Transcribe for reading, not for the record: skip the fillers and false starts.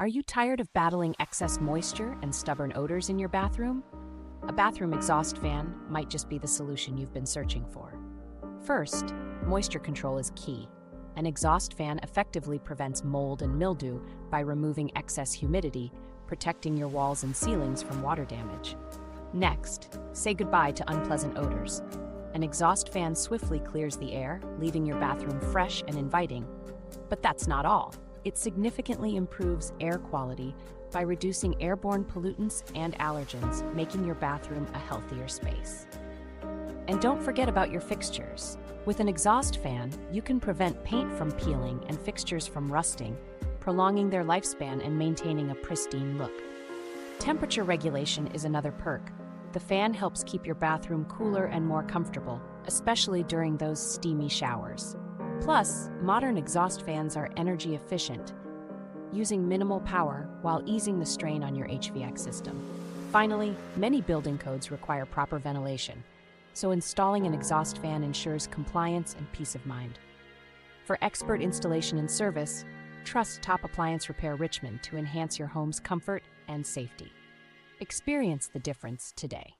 Are you tired of battling excess moisture and stubborn odors in your bathroom? A bathroom exhaust fan might just be the solution you've been searching for. First, moisture control is key. An exhaust fan effectively prevents mold and mildew by removing excess humidity, protecting your walls and ceilings from water damage. Next, say goodbye to unpleasant odors. An exhaust fan swiftly clears the air, leaving your bathroom fresh and inviting. But that's not all. It significantly improves air quality by reducing airborne pollutants and allergens, making your bathroom a healthier space. And don't forget about your fixtures. With an exhaust fan, you can prevent paint from peeling and fixtures from rusting, prolonging their lifespan and maintaining a pristine look. Temperature regulation is another perk. The fan helps keep your bathroom cooler and more comfortable, especially during those steamy showers. Plus, modern exhaust fans are energy efficient, using minimal power while easing the strain on your HVAC system. Finally, many building codes require proper ventilation, so installing an exhaust fan ensures compliance and peace of mind. For expert installation and service, trust Top Appliance Repair Richmond to enhance your home's comfort and safety. Experience the difference today.